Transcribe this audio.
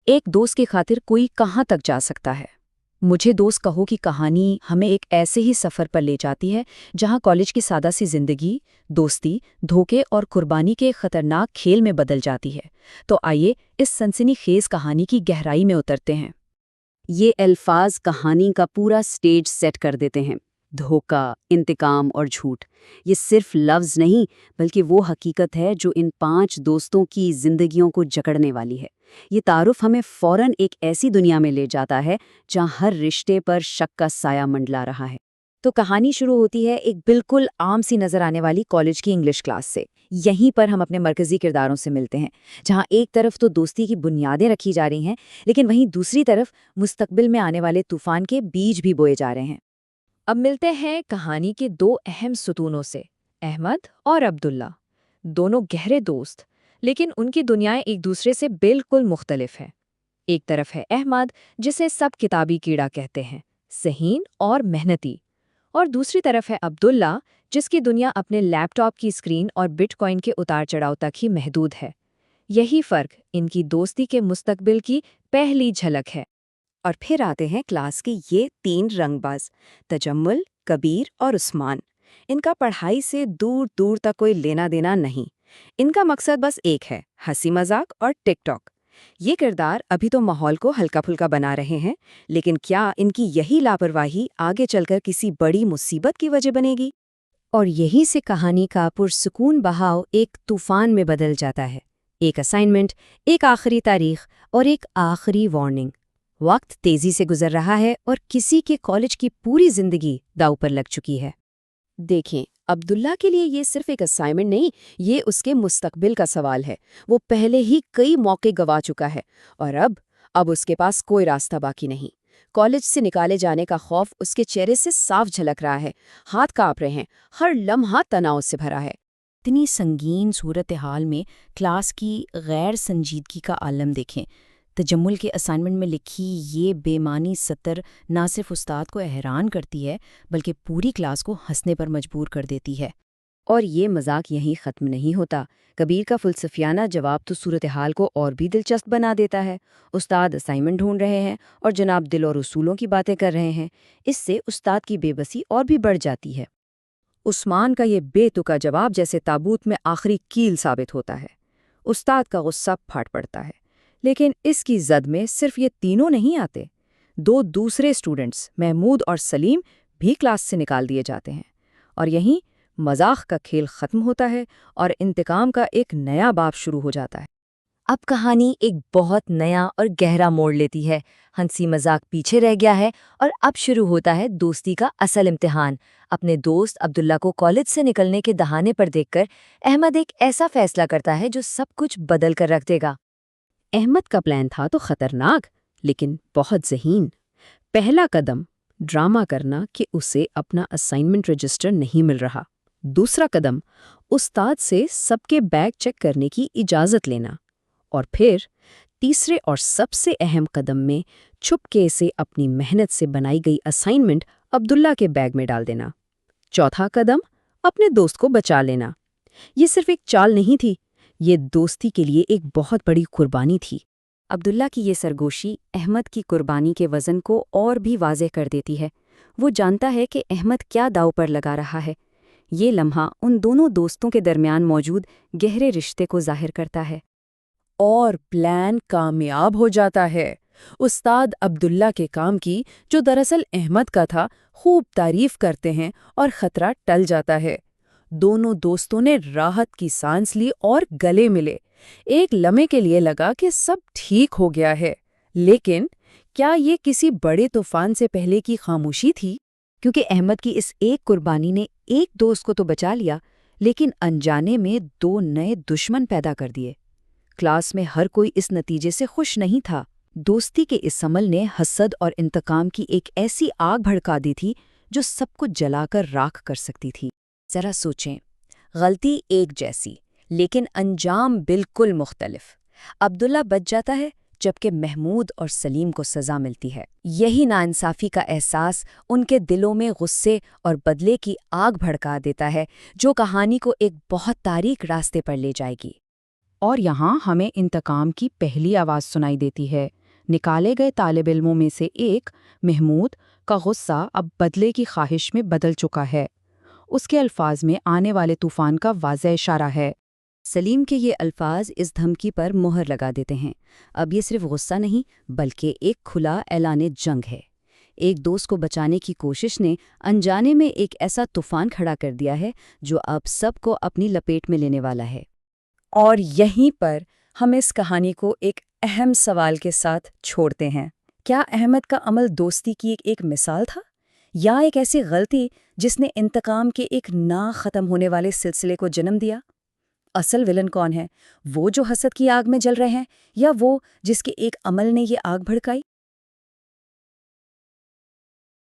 ایک دوست کی خاطر کوئی کہاں تک جا سکتا ہے؟ مجھے دوست کہو کی کہانی ہمیں ایک ایسے ہی سفر پر لے جاتی ہے جہاں کالج کی سادہ سی زندگی، دوستی، دھوکے اور قربانی کے ایک خطرناک کھیل میں بدل جاتی ہے۔ تو آئیے اس سنسنی خیز کہانی کی گہرائی میں اترتے ہیں۔ یہ الفاظ کہانی کا پورا سٹیج سیٹ کر دیتے ہیں۔ دھوکہ، انتقام اور جھوٹ، یہ صرف لفظ نہیں بلکہ وہ حقیقت ہے جو ان 5 دوستوں کی زندگیوں کو جکڑنے والی ہے۔ یہ تعارف ہمیں فوراً ایک ایسی دنیا میں لے جاتا ہے جہاں ہر رشتے پر شک کا سایہ منڈلا رہا ہے۔ تو کہانی شروع ہوتی ہے ایک بالکل عام سی نظر آنے والی کالج کی انگلش کلاس سے۔ یہیں پر ہم اپنے مرکزی کرداروں سے ملتے ہیں، جہاں ایک طرف تو دوستی کی بنیادیں رکھی جا رہی ہیں، لیکن وہیں دوسری طرف مستقبل میں آنے والے طوفان کے بیج بھی بوئے جا رہے ہیں۔ اب ملتے ہیں کہانی کے 2 اہم ستونوں سے، احمد اور عبداللہ۔ دونوں گہرے دوست، لیکن ان کی دنیائیں ایک دوسرے سے بالکل مختلف ہیں۔ ایک طرف ہے احمد، جسے سب کتابی کیڑا کہتے ہیں، ذہین اور محنتی، اور دوسری طرف ہے عبداللہ، جس کی دنیا اپنے لیپ ٹاپ کی اسکرین اور بٹ کوائن کے اتار چڑھاؤ تک ہی محدود ہے۔ یہی فرق ان کی دوستی کے مستقبل کی پہلی جھلک ہے۔ اور پھر آتے ہیں کلاس کے یہ 3 رنگ باز، تجمل، کبیر اور عثمان۔ ان کا پڑھائی سے دور دور تک کوئی لینا دینا نہیں۔ ان کا مقصد بس ایک ہے، ہنسی مذاق اور ٹک ٹاک۔ یہ کردار ابھی تو ماحول کو ہلکا پھلکا بنا رہے ہیں، لیکن کیا ان کی یہی لاپرواہی آگے چل کر کسی بڑی مصیبت کی وجہ بنے گی؟ اور یہیں سے کہانی کا پرسکون بہاؤ ایک طوفان میں بدل جاتا ہے۔ ایک اسائنمنٹ، ایک آخری تاریخ اور ایک آخری وارننگ۔ وقت تیزی سے گزر رہا ہے اور کسی کے کالج کی پوری زندگی داؤ پر لگ چکی ہے۔ دیکھیں، عبداللہ کے لیے یہ صرف ایک اسائنمنٹ نہیں، یہ اس کے مستقبل کا سوال ہے۔ وہ پہلے ہی کئی موقع گوا چکا ہے اور اب اس کے پاس کوئی راستہ باقی نہیں۔ کالج سے نکالے جانے کا خوف اس کے چہرے سے صاف جھلک رہا ہے، ہاتھ کانپ رہے ہیں، ہر لمحہ تناؤ سے بھرا ہے۔ اتنی سنگین صورتحال میں کلاس کی غیر سنجیدگی کا عالم دیکھیں۔ تجمل کے اسائنمنٹ میں لکھی یہ بے معنی سطر نہ صرف استاد کو حیران کرتی ہے بلکہ پوری کلاس کو ہنسنے پر مجبور کر دیتی ہے۔ اور یہ مذاق یہیں ختم نہیں ہوتا۔ کبیر کا فلسفیانہ جواب تو صورتحال کو اور بھی دلچسپ بنا دیتا ہے۔ استاد اسائنمنٹ ڈھونڈ رہے ہیں اور جناب دل اور اصولوں کی باتیں کر رہے ہیں۔ اس سے استاد کی بے بسی اور بھی بڑھ جاتی ہے۔ عثمان کا یہ بے تکا جواب جیسے تابوت میں آخری کیل ثابت ہوتا ہے۔ استاد کا غصہ پھاٹ پڑتا ہے، لیکن اس کی زد میں صرف یہ تینوں نہیں آتے۔ 2 دوسرے اسٹوڈنٹس محمود اور سلیم بھی کلاس سے نکال دیے جاتے ہیں، اور یہیں مذاق کا کھیل ختم ہوتا ہے اور انتقام کا ایک نیا باب شروع ہو جاتا ہے۔ اب کہانی ایک بہت نیا اور گہرا موڑ لیتی ہے۔ ہنسی مذاق پیچھے رہ گیا ہے اور اب شروع ہوتا ہے دوستی کا اصل امتحان۔ اپنے دوست عبداللہ کو کالج سے نکلنے کے دہانے پر دیکھ کر احمد ایک ایسا فیصلہ کرتا ہے جو سب کچھ بدل کر رکھ دے گا۔ احمد کا پلان تھا تو خطرناک، لیکن بہت ذہین۔ پہلا قدم ڈرامہ کرنا کہ اسے اپنا اسائنمنٹ رجسٹر نہیں مل رہا۔ دوسرا قدم استاد سے سب کے بیگ چیک کرنے کی اجازت لینا، اور پھر تیسرے اور سب سے اہم قدم میں چھپکے سے اپنی محنت سے بنائی گئی اسائنمنٹ عبداللہ کے بیگ میں ڈال دینا۔ چوتھا قدم اپنے دوست کو بچا لینا۔ یہ صرف ایک چال نہیں تھی، یہ دوستی کے لیے ایک بہت بڑی قربانی تھی۔ عبداللہ کی یہ سرگوشی احمد کی قربانی کے وزن کو اور بھی واضح کر دیتی ہے۔ وہ جانتا ہے کہ احمد کیا داؤ پر لگا رہا ہے۔ یہ لمحہ ان دونوں دوستوں کے درمیان موجود گہرے رشتے کو ظاہر کرتا ہے۔ اور پلان کامیاب ہو جاتا ہے۔ استاد عبداللہ کے کام کی، جو دراصل احمد کا تھا، خوب تعریف کرتے ہیں اور خطرہ ٹل جاتا ہے۔ دونوں دوستوں نے راحت کی سانس لی اور گلے ملے۔ ایک لمحے کے لیے لگا کہ سب ٹھیک ہو گیا ہے، لیکن کیا یہ کسی بڑے طوفان سے پہلے کی خاموشی تھی؟ کیونکہ احمد کی اس ایک قربانی نے ایک دوست کو تو بچا لیا، لیکن انجانے میں 2 نئے دشمن پیدا کر دیے۔ کلاس میں ہر کوئی اس نتیجے سے خوش نہیں تھا۔ دوستی کے اس عمل نے حسد اور انتقام کی ایک ایسی آگ بھڑکا دی تھی جو سب کو جلا کر راکھ کر سکتی تھی۔ ذرا سوچیں، غلطی ایک جیسی لیکن انجام بالکل مختلف۔ عبداللہ بچ جاتا ہے جبکہ محمود اور سلیم کو سزا ملتی ہے۔ یہی ناانصافی کا احساس ان کے دلوں میں غصے اور بدلے کی آگ بھڑکا دیتا ہے جو کہانی کو ایک بہت تاریک راستے پر لے جائے گی۔ اور یہاں ہمیں انتقام کی پہلی آواز سنائی دیتی ہے۔ نکالے گئے طالب علموں میں سے ایک محمود کا غصہ اب بدلے کی خواہش میں بدل چکا ہے۔ اس کے الفاظ میں آنے والے طوفان کا واضح اشارہ ہے۔ سلیم کے یہ الفاظ اس دھمکی پر مہر لگا دیتے ہیں۔ اب یہ صرف غصہ نہیں بلکہ ایک کھلا اعلان جنگ ہے۔ ایک دوست کو بچانے کی کوشش نے انجانے میں ایک ایسا طوفان کھڑا کر دیا ہے جو اب سب کو اپنی لپیٹ میں لینے والا ہے۔ اور یہیں پر ہم اس کہانی کو ایک اہم سوال کے ساتھ چھوڑتے ہیں۔ کیا احمد کا عمل دوستی کی ایک مثال تھا، یا ایک ایسی غلطی جس نے انتقام کے ایک نہ ختم ہونے والے سلسلے کو جنم دیا؟ اصل ولن کون ہے؟ وہ جو حسد کی آگ میں جل رہے ہیں، یا وہ جس کے ایک عمل نے یہ آگ بھڑکائی؟